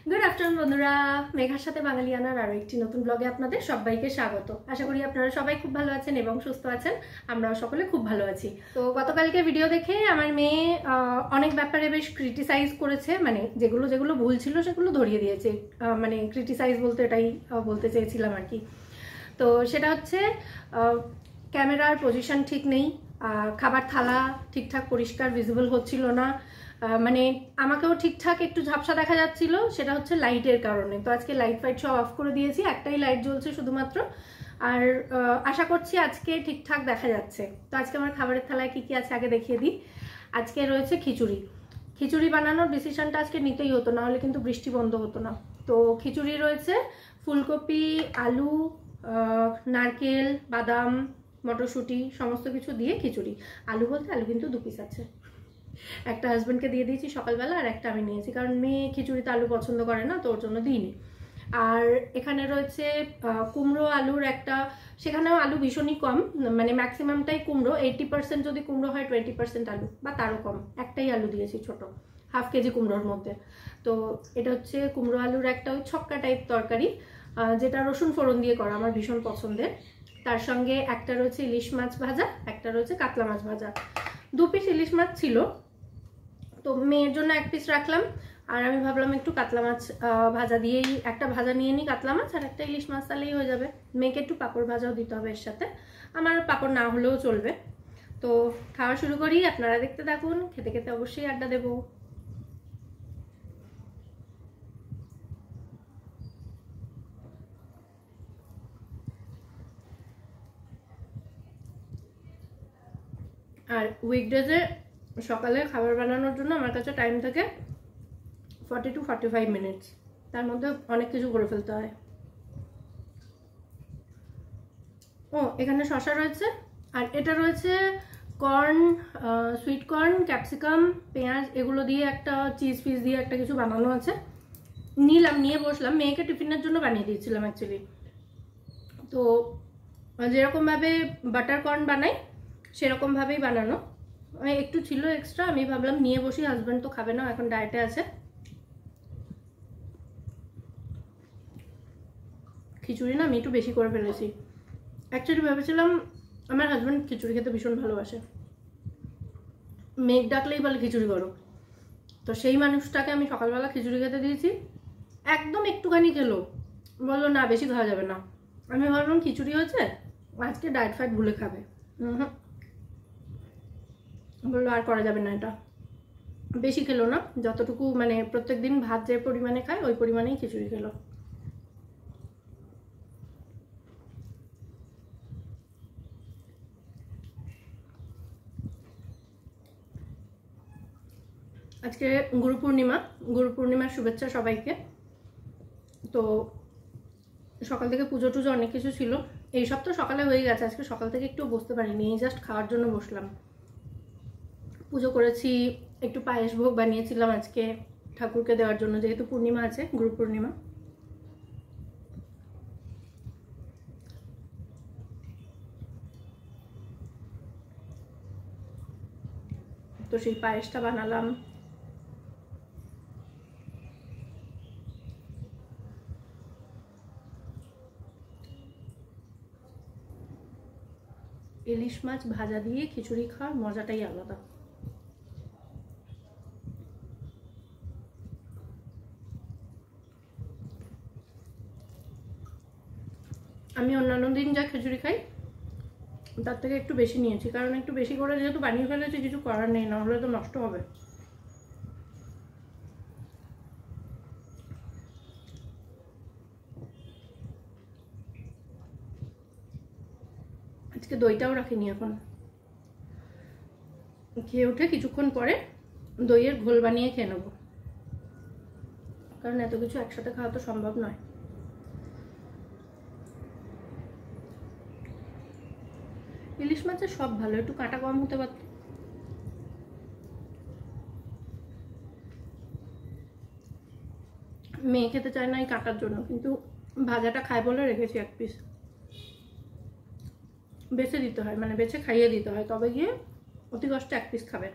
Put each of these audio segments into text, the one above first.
Good afternoon বন্ধুরা, মেঘার সাথে বাঙালিয়ানার আরও একটি নতুন ব্লগে আপনাদের সবাইকে স্বাগত। আশা করি আপনারা সবাই খুব ভালো আছেন এবং সুস্থ আছেন। আমরাও সকলে খুব ভালো আছি। তো গতকালকে ভিডিও দেখে আমার মেয়ে অনেক ব্যাপারে বেশ ক্রিটিসাইজ করেছে, মানে যেগুলো যেগুলো ভুল ছিল সেগুলো ধরিয়ে দিয়েছে। মানে ক্রিটিসাইজ বলতে এটাই বলতে চেয়েছিলাম আর কি। তো সেটা হচ্ছে ক্যামেরার পজিশন ঠিক নেই, খাবার থালা ঠিকঠাক পরিষ্কার ভিজিবল হচ্ছিল না, মানে আমাকেও ঠিকঠাক একটু ঝাপসা দেখা যাচ্ছিল, সেটা হচ্ছে লাইটের কারণে। তো আজকে লাইট ফাইট সব অফ করে দিয়েছি, একটাই লাইট জ্বলছে শুধুমাত্র। আর আশা করছি আজকে ঠিকঠাক দেখা যাচ্ছে। তো আজকে আমার খাবারের থালায় কি কি আছে আগে দেখিয়ে দিই। আজকে রয়েছে খিচুড়ি। খিচুড়ি বানানোর ডিসিশনটা আজকে নিতেই হতো, না হলে কিন্তু বৃষ্টি বন্ধ হতো না। তো খিচুড়ি রয়েছে ফুলকপি, আলু, নারকেল, বাদাম, মটরশুঁটি সমস্ত কিছু দিয়ে খিচুড়ি। আলু বলতে আলু কিন্তু 2 পিস আছে, একটা হাজব্যান্ডকে দিয়ে দিয়েছি সকালবেলা, আর একটা আমি নিয়েছি, কারণ মেয়ে খিচুড়িতে আলু পছন্দ করে না, তো ওর জন্য দিইনি। আর এখানে রয়েছে কুমড়ো আলুর একটা, সেখানেও আলু ভীষণই কম, মানে ম্যাক্সিমামটাই কুমড়ো, 80% যদি কুমড়ো হয় 20% আলু বা তারও কম। একটাই আলু দিয়েছি ছোট, হাফ কেজি কুমড়োর মধ্যে। তো এটা হচ্ছে কুমড়ো আলুর একটা ওই ছক্কা টাইপ তরকারি, যেটা রসুন ফোড়ন দিয়ে করা, আমার ভীষণ পছন্দের। তার সঙ্গে একটা রয়েছে ইলিশ মাছ ভাজা, একটা রয়েছে কাতলা মাছ ভাজা। 2 পিস ইলিশ মাছ ছিল, তো মেয়ের জন্য 1 পিস রাখলাম। আর আমি ভাবলাম একটু কাতলা মাছ ভাজা দিয়েই, একটা ভাজা নিয়ে নিই কাতলা মাছ, আর একটা ইলিশ মাছ, তাহলেই হয়ে যাবে। মেয়েকে একটু পাঁপড় ভাজাও দিতে হবে এর সাথে, আমার পাঁপড় না হলেও চলবে। তো খাওয়া শুরু করি, আপনারা দেখতে থাকুন, খেতে খেতে অবশ্যই আড্ডা দেবো। আর উইকডেজে সকালে খাবার বানানোর জন্য আমার কাছে টাইম থাকে 40 to 45 মিনিটস, তার মধ্যে অনেক কিছু করে ফেলতে হয়। ও এখানে শসা রয়েছে, আর এটা রয়েছে কর্ন, সুইট কর্ন, ক্যাপসিকাম, পেঁয়াজ, এগুলো দিয়ে একটা চিজ ফিজ দিয়ে একটা কিছু বানানো আছে। নিলাম, নিয়ে বসলাম, মেয়েকে টিফিনের জন্য বানিয়ে দিয়েছিলাম অ্যাকচুয়ালি। তো যেরকমভাবে বাটার কর্ন বানাই সেরকমভাবেই বানানো, একটু ছিল এক্সট্রা, আমি ভাবলাম নিয়ে বসি, হাজব্যান্ড তো খাবে না, এখন ডায়েটে আছে। খিচুড়ি না আমি একটু বেশি করে ফেলেছি। অ্যাকচুয়ালি ভেবেছিলাম, আমার হাজব্যান্ড খিচুড়ি খেতে ভীষণ ভালোবাসে, মেঘ ডাকলেই বলে খিচুড়ি করো, তো সেই মানুষটাকে আমি সকালবেলা খিচুড়ি খেতে দিয়েছি, একদম একটুখানি খেলো, বললো না বেশি খাওয়া যাবে না। আমি ভাবলাম খিচুড়ি হয়েছে, আজকে ডায়েট ফাইট ভুলে খাবে, বললো আর করা যাবে না, এটা বেশি খেলো না, যতটুকু মানে প্রত্যেকদিন ভাত যে পরিমাণে খায় ওই পরিমাণেই খিচুড়ি খেলো। আজকে গুরু পূর্ণিমার শুভেচ্ছা সবাইকে। তো সকাল থেকে পুজো টুজো অনেক কিছু ছিল, এই সব তো সকালে হয়ে গেছে, আজকে সকাল থেকে একটু বসতে পারিনি, জাস্ট খাওয়ার জন্য বসলাম। পুজো করেছি, একটু পায়েস ভোগ বানিয়েছিলাম আজকে ঠাকুরকে দেওয়ার জন্য, যেহেতু পূর্ণিমা আছে, গুরু পূর্ণিমা। তো সেই পায়েসটা বানালাম। ইলিশ মাছ ভাজা দিয়ে খিচুড়ি খাওয়ার মজাটাই আলাদা। আমি অন্যান্য দিন যা খিচুড়ি খাই তার থেকে একটু বেশি নিয়েছি, কারণ একটু বেশি করে যেহেতু বানিয়ে ফেলেছি, কিছু করার নেই, না হলে তো নষ্ট হবে। আজকে দইটাও রাখিনি, এখন খেয়ে উঠে কিছুক্ষণ পরে দইয়ের ঘোল বানিয়ে খেয়ে নেবো, কারণ এত কিছু একসাথে খাওয়া তো সম্ভব নয়। ইলিশ মাছের সব ভালো, একটু কাঁটা কম হতে পারত। মেয়ে খেতে চায় না এই কাঁটার জন্য, কিন্তু ভাজাটা খায় বলে রেখেছি 1 পিস। বেছে দিতে হয়, মানে বেছে খাইয়ে দিতে হয়, তবে গিয়ে অতি কষ্টে 1 পিস খাবে।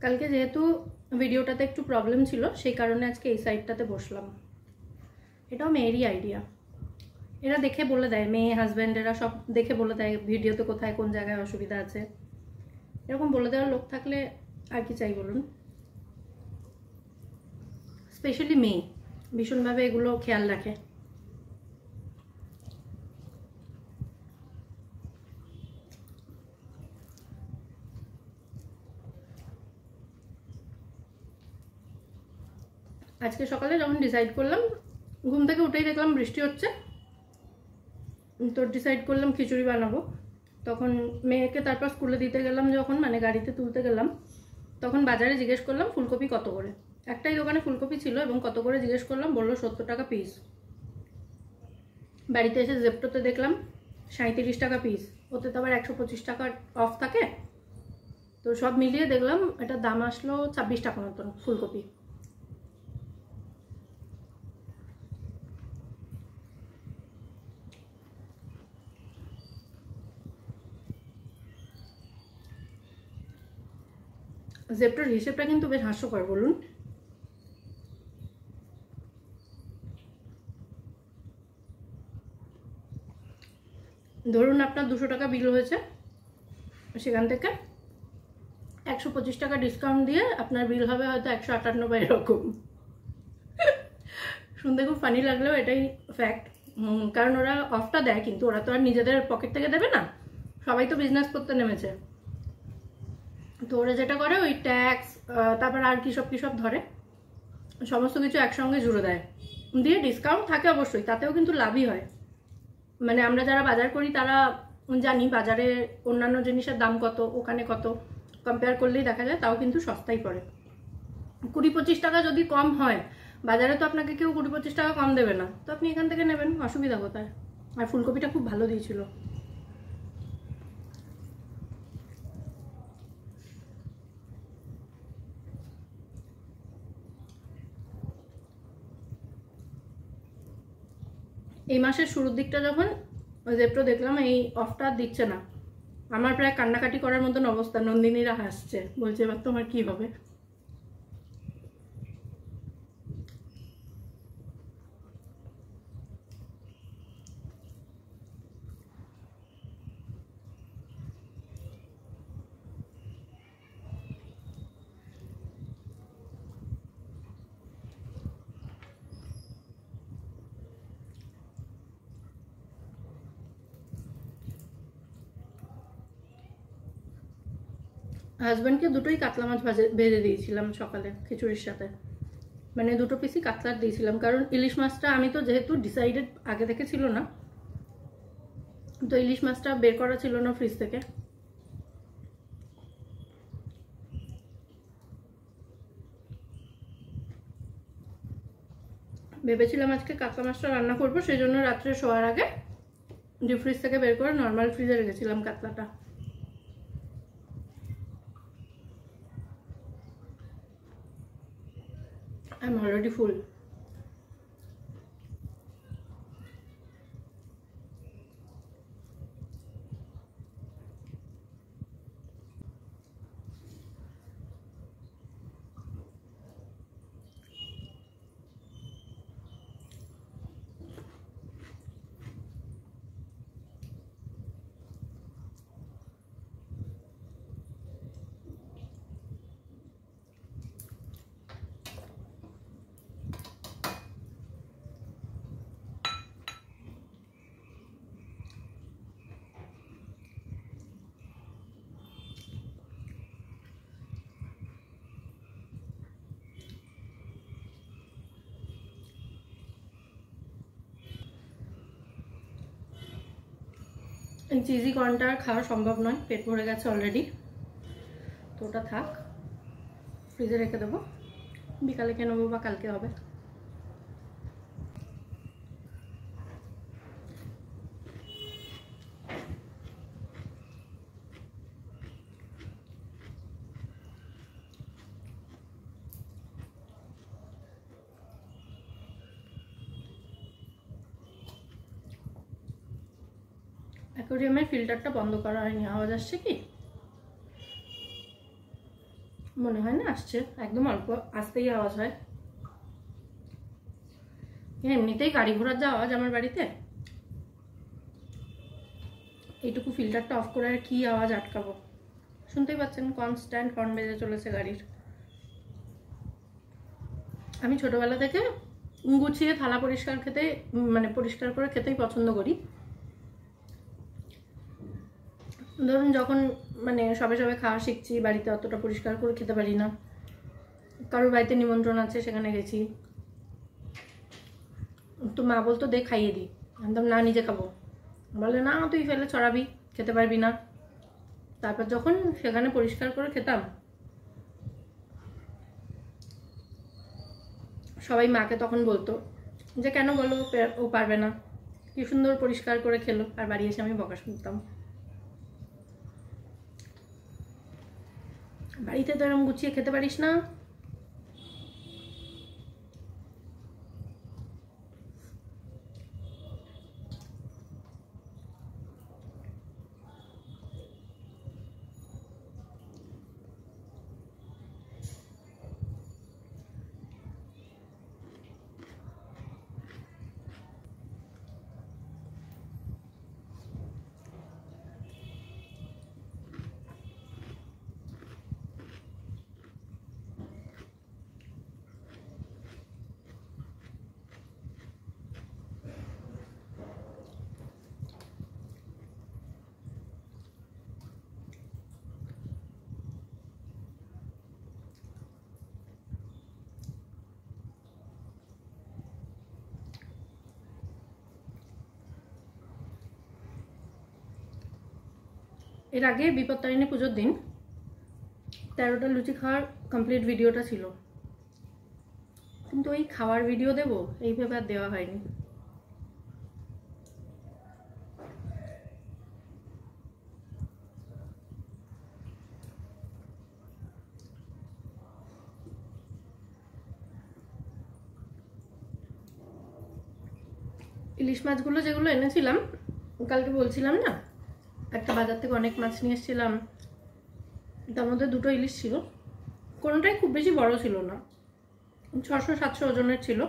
কালকে যেহেতু ভিডিওটাতে একটু প্রবলেম ছিল সেই কারণে আজকে এই সাইডটাতে বসলাম। এটাও মেয়েরই আইডিয়া, এরা দেখে বলে দেয়, মেয়ে হাজব্যান্ড এরা সব দেখে বলে দেয় ভিডিওতে কোথায় কোন জায়গায় অসুবিধা আছে। এরকম বলে দেওয়ার লোক থাকলে আর কি চাই বলুন। স্পেশালি মেয়ে ভীষণভাবে এগুলো খেয়াল রাখে। আজকে সকালে যখন ডিসাইড করলাম, ঘুম থেকে উঠেই দেখলাম বৃষ্টি হচ্ছে, তো ডিসাইড করলাম খিচুড়ি বানাবো। তখন মেয়েকে তারপর স্কুলে দিতে গেলাম, যখন মানে গাড়িতে তুলতে গেলাম, তখন বাজারে জিজ্ঞেস করলাম ফুলকপি কত করে। একটাই দোকানে ফুলকপি ছিল এবং কত করে জিজ্ঞেস করলাম, বললো 70 টাকা পিস। বাড়িতে এসে জেপ্টোতে দেখলাম 37 টাকা পিস, ওতে তো আবার 125 টাকা অফ থাকে। তো সব মিলিয়ে দেখলাম এটার দাম আসলো 26 টাকা মতন ফুলকপি। জেপ্টোর হিসেবটা কিন্তু বেশ হাস্যকর বলুন। ধরুন আপনার 200 টাকা বিল হয়েছে, সেখান থেকে 125 টাকা ডিসকাউন্ট দিয়ে আপনার বিল হবে হয়তো 158 বা এরকম। শুনতে খুব ফানি লাগলেও এটাই ফ্যাক্ট। কারণ ওরা অফটা দেয়, কিন্তু ওরা তো আর নিজেদের পকেট থেকে দেবে না, সবাই তো বিজনেস করতে নেমেছে। তো ওরা যেটা করে ওই ট্যাক্স, তারপর আর কী সব ধরে, সমস্ত কিছু একসঙ্গে জুড়ে দেয়, দিয়ে ডিসকাউন্ট থাকে অবশ্যই, তাতেও কিন্তু লাভই হয়। মানে আমরা যারা বাজার করি তারা জানি বাজারে অন্যান্য জিনিসের দাম কত, ওখানে কত, কম্পেয়ার করলেই দেখা যায় তাও কিন্তু সস্তাই পড়ে। 20-25 টাকা যদি কম হয় বাজারে, তো আপনাকে কেউ 20-25 টাকা কম দেবে না, তো আপনি এখান থেকে নেবেন, অসুবিধা কোথায়। আর ফুলকপিটা খুব ভালো দিয়েছিল। এই মাসের শুরুর দিকটা যখন জেপ্টো দেখলাম এই অফটা দিচ্ছে না, আমার প্রায় কান্নাকাটি করার মতন অবস্থা। নন্দিনীরা হাসছে, বলছে এবার তোমার কি হবে। হাজব্যান্ডকে দুটোই কাতলা মাছ ভেজে দিয়েছিলাম সকালে খিচুড়ির সাথে, মানে 2 পিসই কাতলার দিয়েছিলাম। কারণ ইলিশ মাছটা আমি তো যেহেতু ডিসাইডেড আগে থেকে ছিল না, তো ইলিশ মাছটা বের করা ছিল না ফ্রিজ থেকে। ভেবেছিলাম আজকে কাতলা মাছটা রান্না করবো, সেই জন্য রাত্রে শোয়ার আগে ডিপ ফ্রিজ থেকে বের করে নর্মাল ফ্রিজে রেখেছিলাম কাতলাটা। I'm already full. চিজি কর্নটা আর খাওয়া সম্ভব নয়, পেট ভরে গেছে অলরেডি, তো ওটা থাক, ফ্রিজে রেখে দেবো, বিকালে খেয়ে নেবো বা কালকে হবে। অ্যাকোয়ারিয়ামের ফিল্টারটা বন্ধ করা হয়নি, আওয়াজ আসছে কি? মনে হয় না আসছে, একদম অল্প আসতেই আওয়াজ হয়। এমনিতেই গাড়ি ঘোড়ার যা আওয়াজ আমার বাড়িতে, এইটুকু ফিল্টারটা অফ করে আর কি আওয়াজ আটকাবো। শুনতেই পাচ্ছেন কনস্ট্যান্ট হর্ন বেজে চলেছে গাড়ির। আমি ছোটবেলা থেকে গুছিয়ে থালা পরিষ্কার খেতে, মানে পরিষ্কার করে খেতেই পছন্দ করি। ধরুন যখন মানে সবে সবে খাওয়া শিখছি, বাড়িতে অতটা পরিষ্কার করে খেতে পারি না, কারোর বাড়িতে নিমন্ত্রণ আছে সেখানে গেছি, তো মা বলতো দে খাইয়ে দিই, একদম না নিজে খাবো, বলে না তুই ফেলে ছড়াবি, খেতে পারবি না। তারপর যখন সেখানে পরিষ্কার করে খেতাম, সবাই মাকে তখন বলতো যে কেন বলো ও পারবে না, কি সুন্দর পরিষ্কার করে খেলো, আর বাড়ি এসে আমি বকা শুনতাম। বাড়িতে তো এরকম গুছিয়ে খেতে পারিস না। এর আগে বিপত্তারিণী পুজোর দিন 13টা লুচি খাওয়ার কমপ্লিট ভিডিওটা ছিল, কিন্তু ওই খাওয়ার ভিডিও দেব এইভাবে আর দেওয়া হয়নি। ইলিশ মাছগুলো যেগুলো এনেছিলাম, কালকে বলছিলাম না একটা বাজার থেকে অনেক মাছ নিয়ে এসেছিলাম, তার মধ্যে 2টো ইলিশ ছিল, কোনোটাই খুব বেশি বড় ছিল না, 600-700 ওজনের ছিল।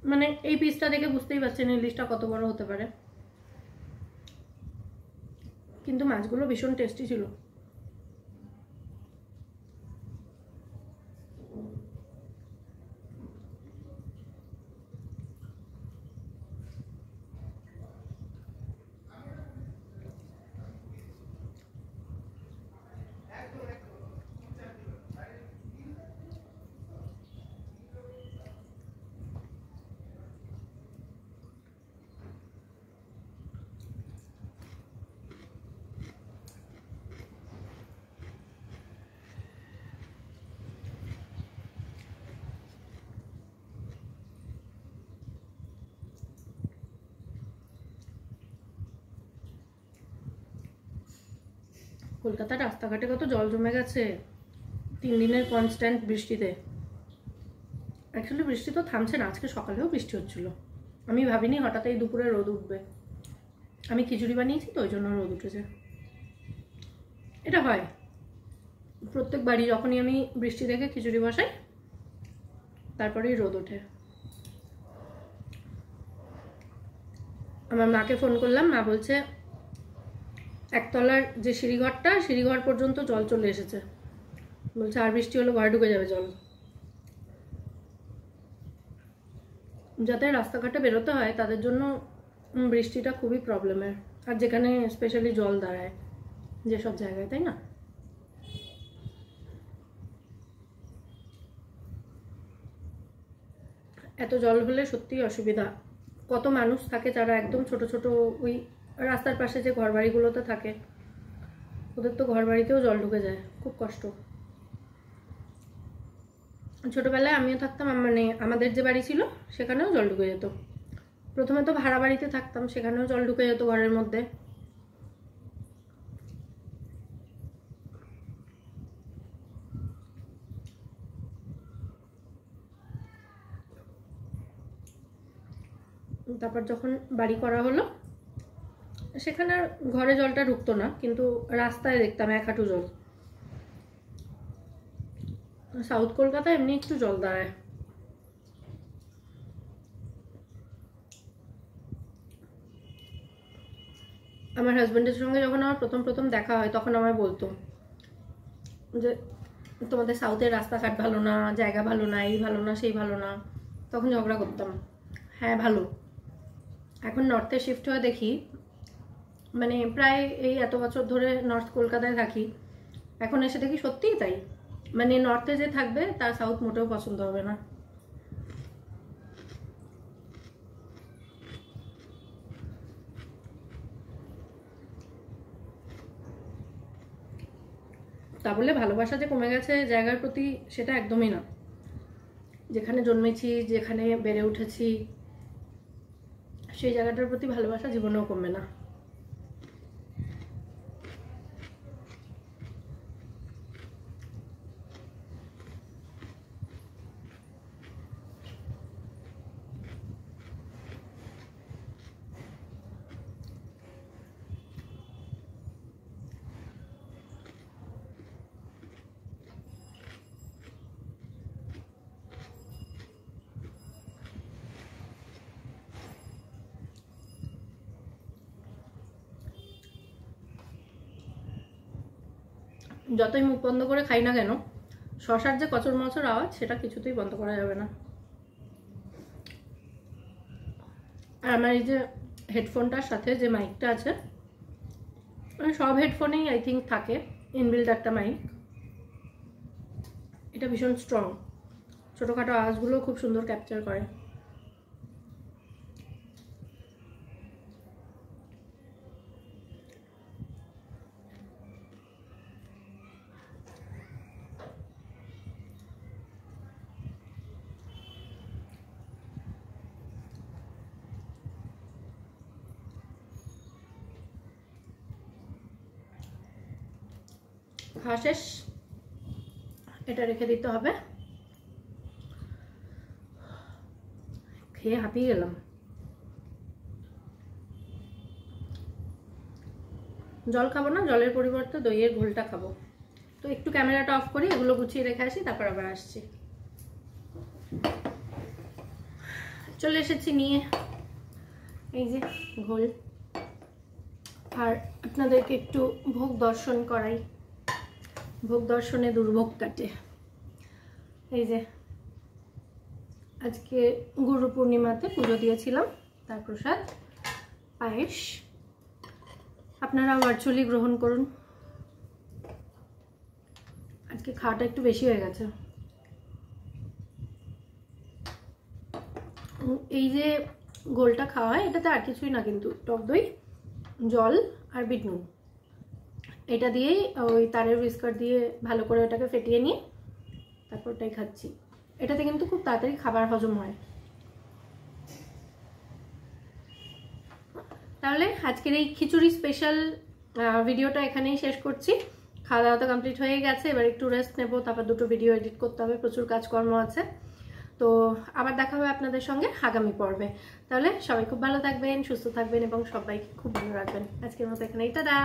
মানে এই পিসটা দেখে বুঝতেই পারছেন ইলিশটা কত বড় হতে পারে, কিন্তু মাছগুলো ভীষণ টেস্টি ছিল। কলকাতার রাস্তাঘাটে কত জল জমে গেছে 3 দিনের কনস্ট্যান্ট বৃষ্টিতে। অ্যাকচুয়ালি বৃষ্টি তো থামছে না, আজকে সকালেও বৃষ্টি হচ্ছিল, আমি ভাবিনি হঠাৎ এই দুপুরে রোদ উঠবে। আমি খিচুড়ি বানিয়েছি তো ওই জন্য রোদ উঠেছে। এটা হয় প্রত্যেকবারই, যখনই আমি বৃষ্টি দেখে খিচুড়ি বসাই তারপরেই রোদ ওঠে। আমার মাকে ফোন করলাম, মা বলছে একতলার যে সিঁড়িঘরটা, সিঁড়িঘর পর্যন্ত জল চলে এসেছে, বলছে আর বৃষ্টি হলে ঘরে ঢুকে যাবে জল। যাতে রাস্তাঘাটে বেরোতে হয় তাদের জন্য বৃষ্টিটা খুবই প্রবলেমের, আর যেখানে স্পেশালি জল দাঁড়ায় যেসব জায়গায়, তাই না? এত জল হলে সত্যিই অসুবিধা। কত মানুষ থাকে যারা একদম ছোট ছোট ওই রাস্তার পাশে যে ঘরবাড়িগুলোতে থাকে, ওদের তো ঘরবাড়িতেও জল ঢুকে যায়, খুব কষ্ট। ছোটবেলায় আমিও থাকতাম, মানে আমাদের যে বাড়ি ছিল সেখানেও জল ঢুকে যেত। প্রথমে তো ভাড়া বাড়িতে থাকতাম, সেখানেও জল ঢুকে যেত ঘরের মধ্যে। তারপর যখন বাড়ি করা হলো সেখানে আর ঘরে জলটা ঢুকতো না, কিন্তু রাস্তায় দেখতাম 1 হাঁটু জল। সাউথ কলকাতা এমনি একটু জল দাঁড়ায়। আমার হাজব্যান্ডের সঙ্গে যখন আমার প্রথম দেখা হয় তখন আমায় বলতো যে তোমাদের সাউথের রাস্তাঘাট ভালো না, জায়গা ভালো না, এই ভালো না, সেই ভালো না। তখন ঝগড়া করতাম। হ্যাঁ ভালো। এখন নর্থে শিফট হয়ে দেখি, মানে প্রায় এই এত বছর ধরে নর্থ কলকাতায় থাকি, এখন এসে দেখি সত্যিই তাই। মানে নর্থে যে থাকবে তার সাউথ মোটেও পছন্দ হবে না। তা বলে ভালোবাসা যে কমে গেছে জায়গার প্রতি, সেটা একদমই না। যেখানে জন্মেছি, যেখানে বেড়ে উঠেছি, সেই জায়গাটার প্রতি ভালোবাসা জীবনেও কমবে না। যতই মুখ বন্ধ করে খাই না কেন, শশার যে কচর মচর আওয়াজ সেটা কিছুতেই বন্ধ করা যাবে না। আর আমার এই যে হেডফোনটার সাথে যে মাইকটা আছে, মানে সব হেডফোনেই আই থিঙ্ক থাকে ইনবিল্ড একটা মাইক। এটা ভীষণ স্ট্রং, ছোটোখাটো আওয়াজগুলো খুব সুন্দর ক্যাপচার করে। খাওয়া শেষ, এটা রেখে দিতে হবে। খেয়ে হাঁপিয়ে গেলাম। জল খাবো না, জলের পরিবর্তে দইয়ের ঘোলটা খাবো। তো একটু ক্যামেরাটা অফ করি, এগুলো গুছিয়ে রেখে আসি, তারপর আবার আসছি। চলে এসেছি নিয়ে এই যে ঘোল। আর আপনাদেরকে একটু ভোগ দর্শন করাই, ভোগ দর্শনে দুর্ভোগ কাটে। এই যে আজকে গুরু পূর্ণিমাতে পুজো দিয়েছিলাম, তার প্রসাদ পায়েস। আপনারা ভার্চুয়ালি গ্রহণ করুন। আজকে খাওয়াটা একটু বেশি হয়ে গেছে। এই যে গোলটা খাওয়া হয় এটাতে আর কিছুই না, কিন্তু টক দই, জল আর বিট নুন, এটা দিয়েই ওই তারের বিস্কুট দিয়ে ভালো করে ওটাকে ফেটিয়ে নিয়ে তারপর ওটাই খাচ্ছি। এটাতে কিন্তু খুব তাড়াতাড়ি খাবার হজম হয়। তাহলে আজকের এই খিচুড়ি স্পেশাল ভিডিওটা এখানেই শেষ করছি। খাওয়া দাওয়া তো কমপ্লিট হয়ে গেছে, এবার একটু রেস্ট নেব, তারপর দুটো ভিডিও এডিট করতে হবে, প্রচুর কাজকর্ম আছে। তো আবার দেখা হবে আপনাদের সঙ্গে আগামী পর্বে। তাহলে সবাই খুব ভালো থাকবেন, সুস্থ থাকবেন এবং সবাইকে খুব ভালো রাখবেন। আজকের মতো এখানেই টাটা।